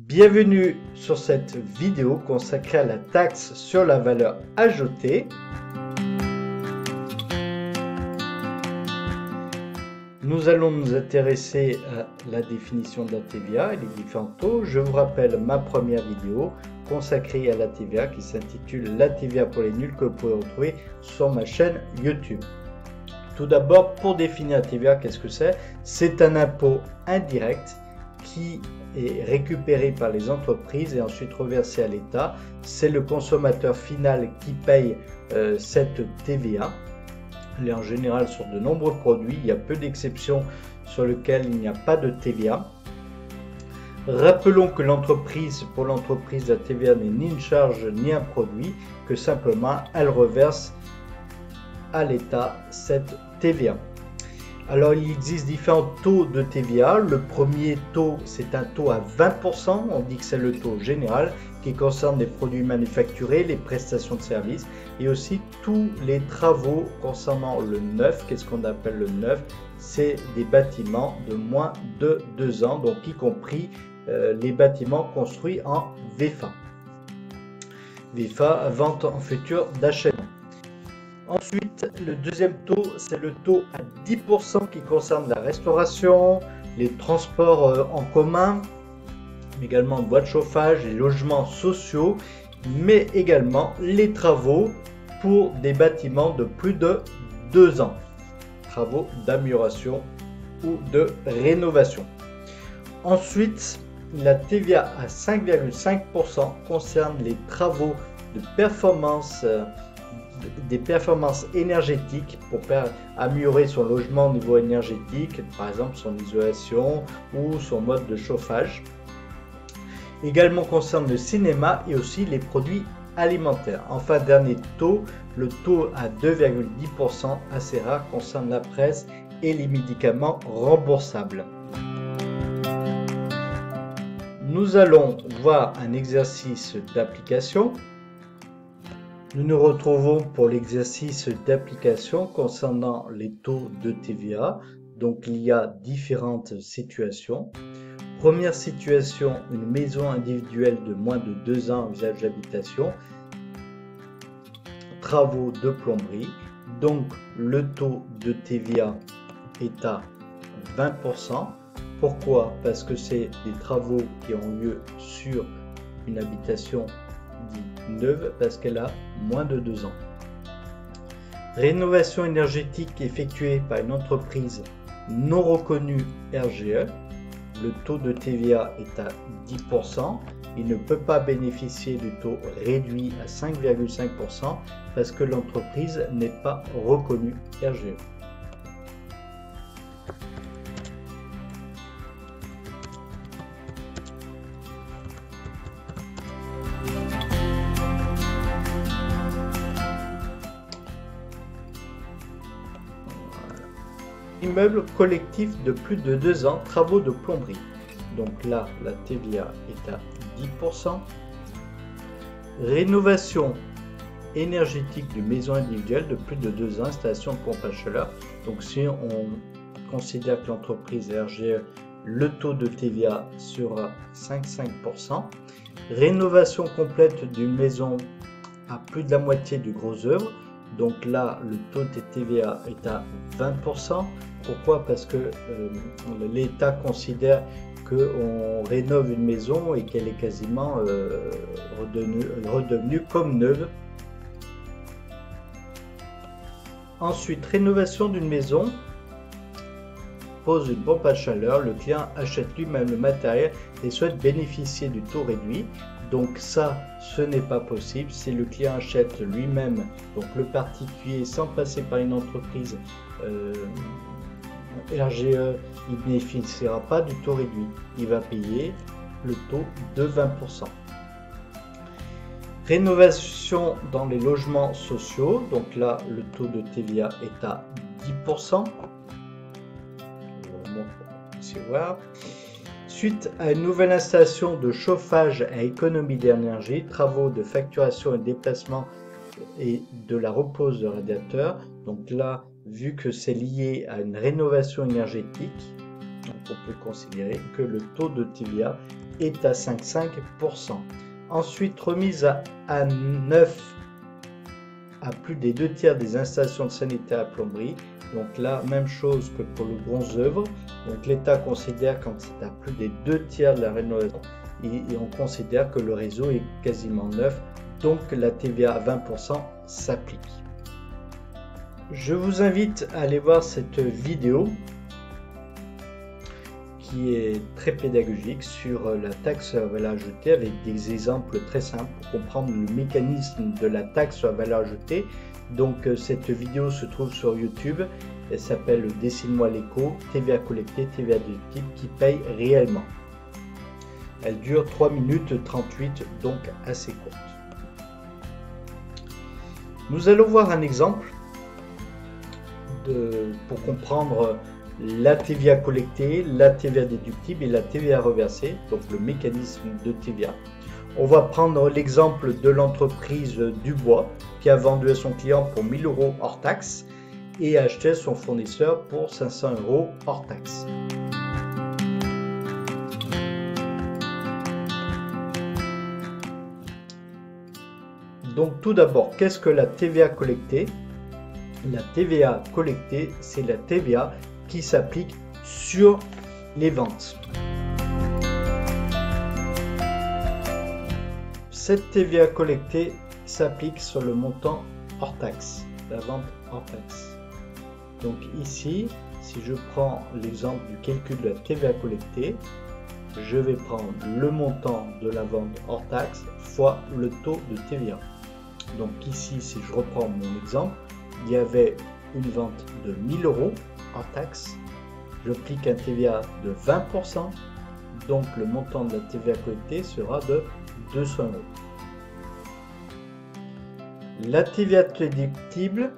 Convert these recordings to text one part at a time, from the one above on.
Bienvenue sur cette vidéo consacrée à la taxe sur la valeur ajoutée. Nous allons nous intéresser à la définition de la TVA et les différents taux. Je vous rappelle ma première vidéo consacrée à la TVA qui s'intitule La TVA pour les nuls que vous pouvez retrouver sur ma chaîne YouTube. Tout d'abord, pour définir la TVA, qu'est-ce que c'est? C'est un impôt indirect qui est récupéré par les entreprises et ensuite reversé à l'État. C'est le consommateur final qui paye cette TVA. Elle est en général sur de nombreux produits. Il y a peu d'exceptions sur lesquelles il n'y a pas de TVA. Rappelons que pour l'entreprise, la TVA n'est ni une charge ni un produit, que simplement elle reverse à l'État cette TVA. Alors il existe différents taux de TVA. Le premier taux, c'est un taux à 20%. On dit que c'est le taux général qui concerne les produits manufacturés, les prestations de services et aussi tous les travaux concernant le neuf. Qu'est-ce qu'on appelle le neuf? C'est des bâtiments de moins de 2 ans, donc y compris les bâtiments construits en VFA. VFA, vente en futur d'achèvement. Ensuite, le deuxième taux, c'est le taux à 10% qui concerne la restauration, les transports en commun, également bois de chauffage, les logements sociaux, mais également les travaux pour des bâtiments de plus de 2 ans. Travaux d'amélioration ou de rénovation. Ensuite, la TVA à 5,5% concerne les travaux de performance des performances énergétiques pour améliorer son logement au niveau énergétique, par exemple son isolation ou son mode de chauffage. Également concerne le cinéma et aussi les produits alimentaires. Enfin, dernier taux, le taux à 2,10%, assez rare, concerne la presse et les médicaments remboursables. Nous allons voir un exercice d'application. Nous nous retrouvons pour l'exercice d'application concernant les taux de TVA. Donc il y a différentes situations. Première situation, une maison individuelle de moins de 2 ans à usage d'habitation. Travaux de plomberie. Donc le taux de TVA est à 20%. Pourquoi? Parce que c'est des travaux qui ont lieu sur une habitation neuve parce qu'elle a moins de 2 ans. Rénovation énergétique effectuée par une entreprise non reconnue RGE. Le taux de TVA est à 10%. Il ne peut pas bénéficier du taux réduit à 5,5% parce que l'entreprise n'est pas reconnue RGE. Immeuble collectif de plus de 2 ans, travaux de plomberie. Donc là, la TVA est à 10%. Rénovation énergétique d'une maison individuelle de plus de 2 ans, installation de pompe à chaleur. Donc si on considère que l'entreprise est RGE, le taux de TVA sera 5,5%. Rénovation complète d'une maison à plus de la moitié du gros œuvre. Donc là, le taux de TVA est à 20%. Pourquoi? Parce que l'État considère qu'on rénove une maison et qu'elle est quasiment redevenue comme neuve. Ensuite, rénovation d'une maison, pose une pompe à chaleur, le client achète lui-même le matériel et souhaite bénéficier du taux réduit. Donc ça, ce n'est pas possible. Si le client achète lui-même, donc le particulier, sans passer par une entreprise RGE, il ne bénéficiera pas du taux réduit. Il va payer le taux de 20%. Rénovation dans les logements sociaux. Donc là, le taux de TVA est à 10%. Ici, voir. Suite à une nouvelle installation de chauffage à économie d'énergie, travaux de facturation et déplacement et de la repose de radiateurs. Donc là, vu que c'est lié à une rénovation énergétique, donc on peut considérer que le taux de TVA est à 5,5%. Ensuite, remise à neuf à plus des 2 tiers des installations de sanitaire à plomberie. Donc là, même chose que pour le bronze œuvre. Donc l'État considère quand c'est à plus des 2 tiers de la rénovation et on considère que le réseau est quasiment neuf. Donc la TVA à 20% s'applique. Je vous invite à aller voir cette vidéo qui est très pédagogique sur la taxe à valeur ajoutée avec des exemples très simples pour comprendre le mécanisme de la taxe à valeur ajoutée. Donc cette vidéo se trouve sur YouTube, elle s'appelle Dessine-moi l'éco, TVA collectée, TVA déductible qui paye réellement. Elle dure 3 minutes 38, donc assez courte. Nous allons voir un exemple pour comprendre la TVA collectée, la TVA déductible et la TVA reversée, donc le mécanisme de TVA. On va prendre l'exemple de l'entreprise Dubois qui a vendu à son client pour 1 000 € hors taxe et a acheté à son fournisseur pour 500 € hors taxe. Donc tout d'abord, qu'est-ce que la TVA collectée? La TVA collectée, c'est la TVA qui s'applique sur les ventes. Cette TVA collectée s'applique sur le montant hors taxe, la vente hors taxe. Donc ici, si je prends l'exemple du calcul de la TVA collectée, je vais prendre le montant de la vente hors taxe fois le taux de TVA. Donc ici, si je reprends mon exemple, il y avait une vente de 1 000 € hors taxe. J'applique un TVA de 20%, donc le montant de la TVA collectée sera de 200 €. La TVA déductible,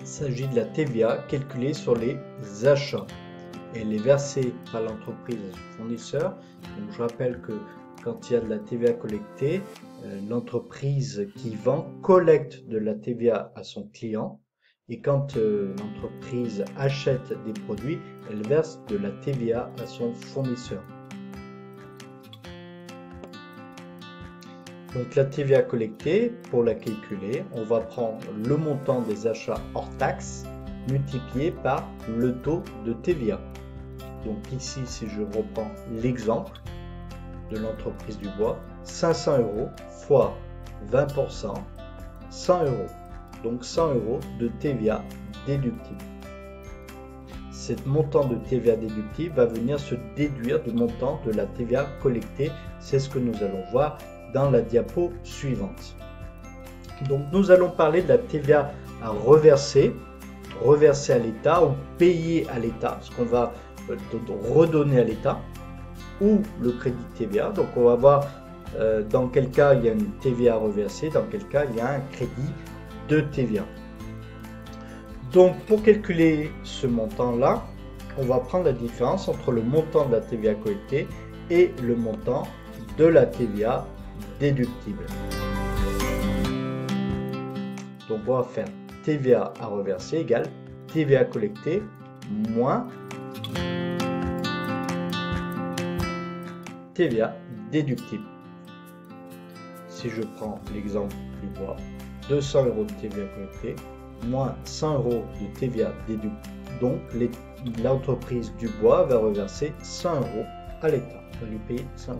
il s'agit de la TVA calculée sur les achats. Elle est versée par l'entreprise à son fournisseur. Donc je rappelle que quand il y a de la TVA collectée, l'entreprise qui vend collecte de la TVA à son client. Et quand l'entreprise achète des produits, elle verse de la TVA à son fournisseur. Donc la TVA collectée, pour la calculer, on va prendre le montant des achats hors taxe multiplié par le taux de TVA. Donc ici, si je reprends l'exemple de l'entreprise Dubois, 500 € fois 20%, 100 €. Donc 100 € de TVA déductible. Cet montant de TVA déductible va venir se déduire du montant de la TVA collectée. C'est ce que nous allons voir dans la diapo suivante. Donc nous allons parler de la TVA à reverser à l'État ou payer à l'État, ce qu'on va redonner à l'État, ou le crédit TVA. Donc on va voir dans quel cas il y a une TVA à reverser, dans quel cas il y a un crédit de TVA. Donc pour calculer ce montant-là, on va prendre la différence entre le montant de la TVA collectée et le montant de la TVA déductible. Donc on va faire TVA à reverser égale TVA collectée moins TVA déductible. Si je prends l'exemple du bois, 200 € de TVA collectée moins 100 € de TVA déductible. Donc l'entreprise du bois va reverser 100 € à l'État, va lui payer 100 €.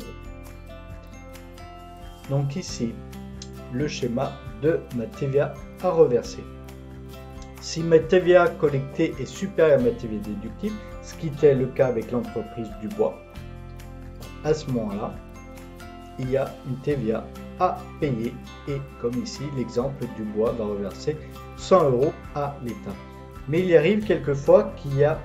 Donc ici, le schéma de ma TVA à reverser. Si ma TVA collectée est supérieure à ma TVA déductible, ce qui était le cas avec l'entreprise du bois, à ce moment-là, il y a une TVA à payer et comme ici, l'exemple du bois va reverser 100 € à l'État. Mais il arrive quelquefois qu'il y a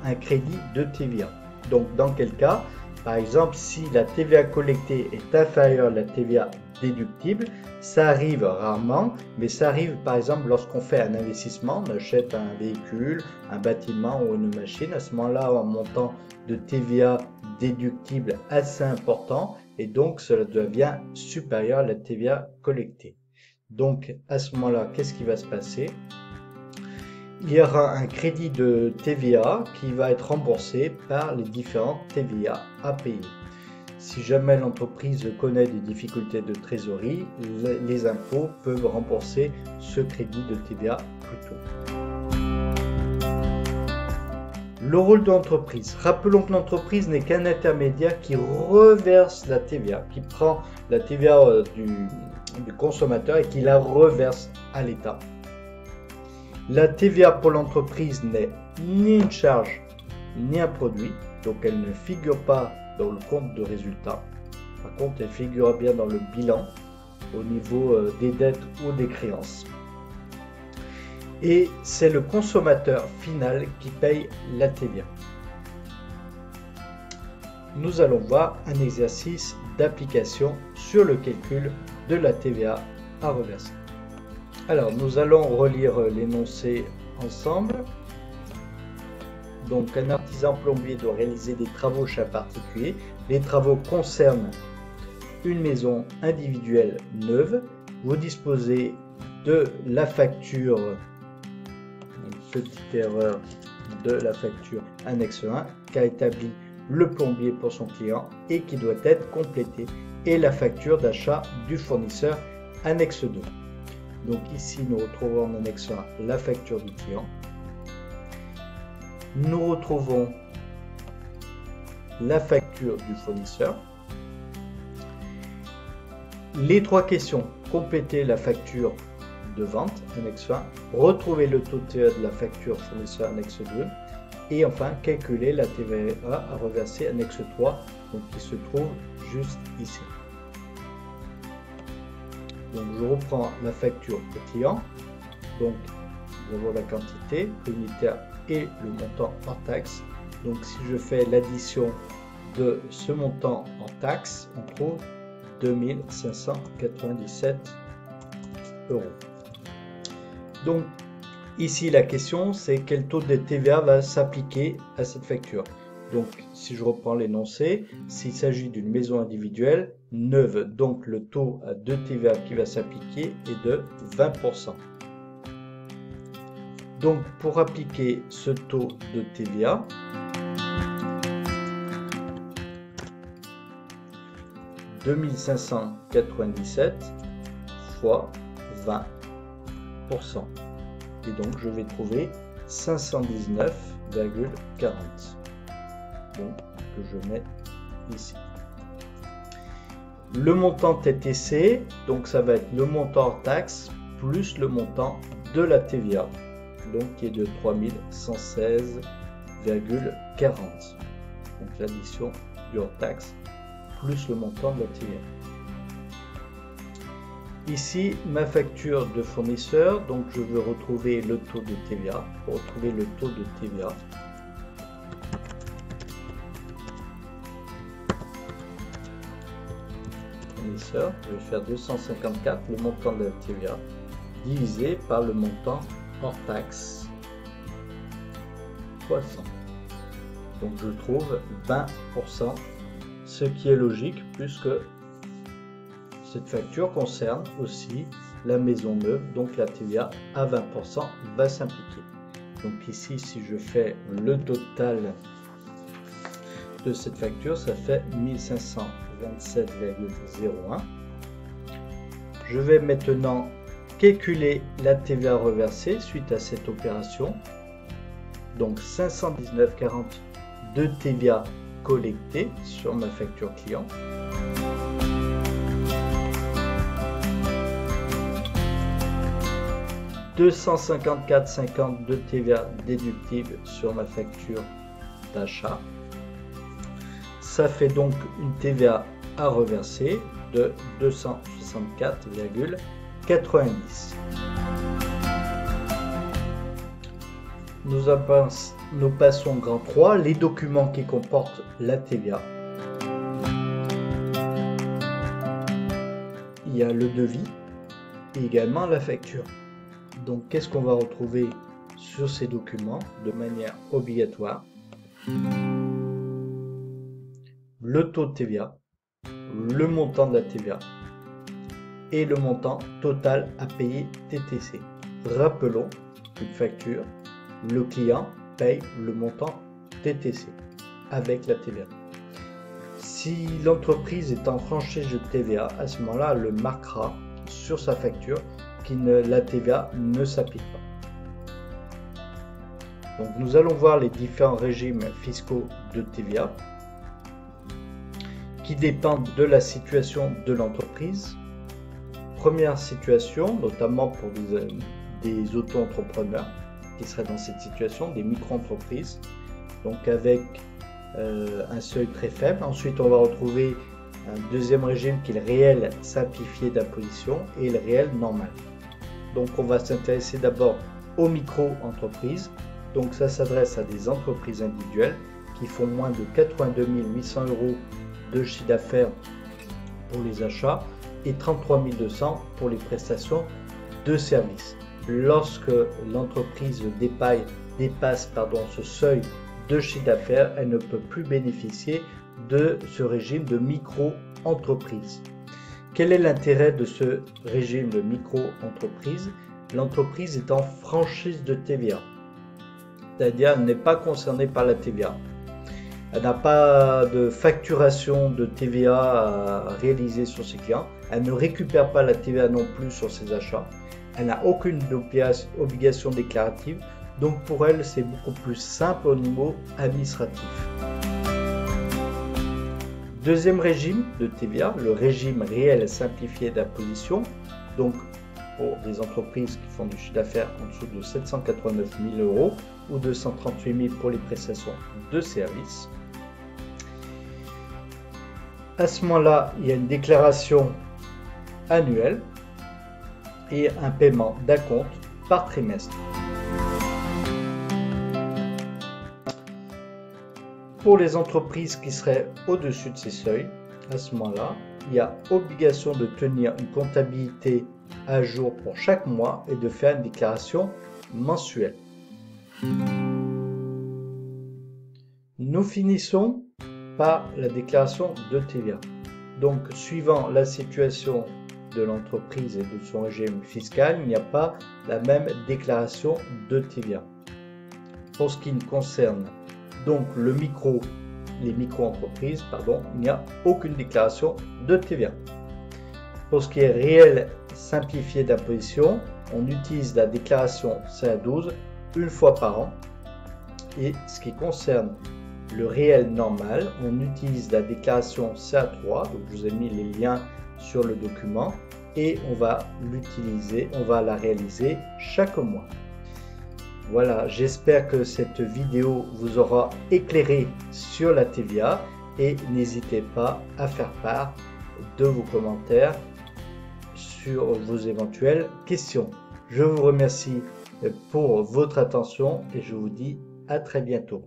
un crédit de TVA. Donc dans quel cas, par exemple, si la TVA collectée est inférieure à la TVA déductible, ça arrive rarement, mais ça arrive par exemple lorsqu'on fait un investissement, on achète un véhicule, un bâtiment ou une machine, à ce moment-là, un montant de TVA déductible assez important et donc cela devient supérieur à la TVA collectée. Donc à ce moment-là, qu'est-ce qui va se passer? Il y aura un crédit de TVA qui va être remboursé par les différentes TVA à payer. Si jamais l'entreprise connaît des difficultés de trésorerie, les impôts peuvent rembourser ce crédit de TVA plus tôt. Le rôle de l'entreprise. Rappelons que l'entreprise n'est qu'un intermédiaire qui reverse la TVA, qui prend la TVA du consommateur et qui la reverse à l'État. La TVA pour l'entreprise n'est ni une charge ni un produit, donc elle ne figure pas dans le compte de résultat. Par contre, elle figure bien dans le bilan au niveau des dettes ou des créances. Et c'est le consommateur final qui paye la TVA. Nous allons voir un exercice d'application sur le calcul de la TVA à reverser. Alors, nous allons relire l'énoncé ensemble. Donc, un artisan plombier doit réaliser des travaux chez un particulier. Les travaux concernent une maison individuelle neuve. Vous disposez de la facture, petite erreur de la facture annexe 1 qu'a établi le plombier pour son client et qui doit être complétée, et la facture d'achat du fournisseur annexe 2. Donc ici nous retrouvons en annexe 1 la facture du client. Nous retrouvons la facture du fournisseur. Les trois questions: compléter la facture de vente, annexe 1, retrouver le taux de TVA de la facture fournisseur, annexe 2, et enfin calculer la TVA à reverser, annexe 3, donc qui se trouve juste ici. Donc je reprends la facture au client, donc nous avons la quantité unitaire et le montant hors taxe. Donc si je fais l'addition de ce montant en taxe, on trouve 2597 €. Donc ici la question c'est quel taux de TVA va s'appliquer à cette facture. Donc si je reprends l'énoncé, s'il s'agit d'une maison individuelle neuve, donc le taux de TVA qui va s'appliquer est de 20%. Donc pour appliquer ce taux de TVA, « 2597 fois 20%. Et donc je vais trouver 519,40. Donc que je mets ici. Le montant TTC, donc ça va être le montant hors taxe plus le montant de la TVA, donc qui est de 3116,40. Donc l'addition du hors taxe plus le montant de la TVA. Ici, ma facture de fournisseur, donc je veux retrouver le taux de TVA. Pour retrouver le taux de TVA, fournisseur, je vais faire 254, le montant de la TVA, divisé par le montant hors taxe, fois 100. Donc je trouve 20%, ce qui est logique puisque cette facture concerne aussi la maison neuve, donc la TVA à 20% va s'impliquer. Donc ici, si je fais le total de cette facture, ça fait 1527,01. Je vais maintenant calculer la TVA reversée suite à cette opération. Donc 519,40 de TVA collectée sur ma facture client. « 254,50 de TVA déductible sur ma facture d'achat. Ça fait donc une TVA à reverser de 264,90. Nous passons au grand 3, les documents qui comportent la TVA. Il y a le devis et également la facture. Donc, qu'est-ce qu'on va retrouver sur ces documents de manière obligatoire? Le taux de TVA, le montant de la TVA et le montant total à payer TTC. Rappelons qu'une facture, le client paye le montant TTC avec la TVA. Si l'entreprise est en franchise de TVA, à ce moment-là, elle le marquera sur sa facture la TVA ne s'applique pas. Donc nous allons voir les différents régimes fiscaux de TVA qui dépendent de la situation de l'entreprise. Première situation, notamment pour des auto-entrepreneurs qui seraient dans cette situation, des micro-entreprises, donc avec un seuil très faible. Ensuite, on va retrouver un deuxième régime qui est le réel simplifié d'imposition et le réel normal. Donc on va s'intéresser d'abord aux micro-entreprises. Donc ça s'adresse à des entreprises individuelles qui font moins de 82 800 € de chiffre d'affaires pour les achats et 33 200 pour les prestations de services. Lorsque l'entreprise dépasse ce seuil de chiffre d'affaires, elle ne peut plus bénéficier de ce régime de micro-entreprise. Quel est l'intérêt de ce régime de micro-entreprise? L'entreprise est en franchise de TVA. C'est-à-dire elle n'est pas concernée par la TVA. Elle n'a pas de facturation de TVA à réaliser sur ses clients. Elle ne récupère pas la TVA non plus sur ses achats. Elle n'a aucune obligation déclarative. Donc pour elle, c'est beaucoup plus simple au niveau administratif. Deuxième régime de TVA, le régime réel simplifié d'imposition. Donc pour des entreprises qui font du chiffre d'affaires en dessous de 789 000 € ou 238 000 pour les prestations de services. À ce moment-là, il y a une déclaration annuelle et un paiement d'acompte par trimestre. Pour les entreprises qui seraient au-dessus de ces seuils, à ce moment-là, il y a obligation de tenir une comptabilité à jour pour chaque mois et de faire une déclaration mensuelle. Nous finissons par la déclaration de TVA. Donc, suivant la situation de l'entreprise et de son régime fiscal, il n'y a pas la même déclaration de TVA. Pour ce qui concerne donc les micro-entreprises, il n'y a aucune déclaration de TVA. Pour ce qui est réel simplifié d'imposition, on utilise la déclaration CA12 une fois par an. Et ce qui concerne le réel normal, on utilise la déclaration CA3, donc je vous ai mis les liens sur le document, et on va la réaliser chaque mois. Voilà, j'espère que cette vidéo vous aura éclairé sur la TVA et n'hésitez pas à faire part de vos commentaires sur vos éventuelles questions. Je vous remercie pour votre attention et je vous dis à très bientôt.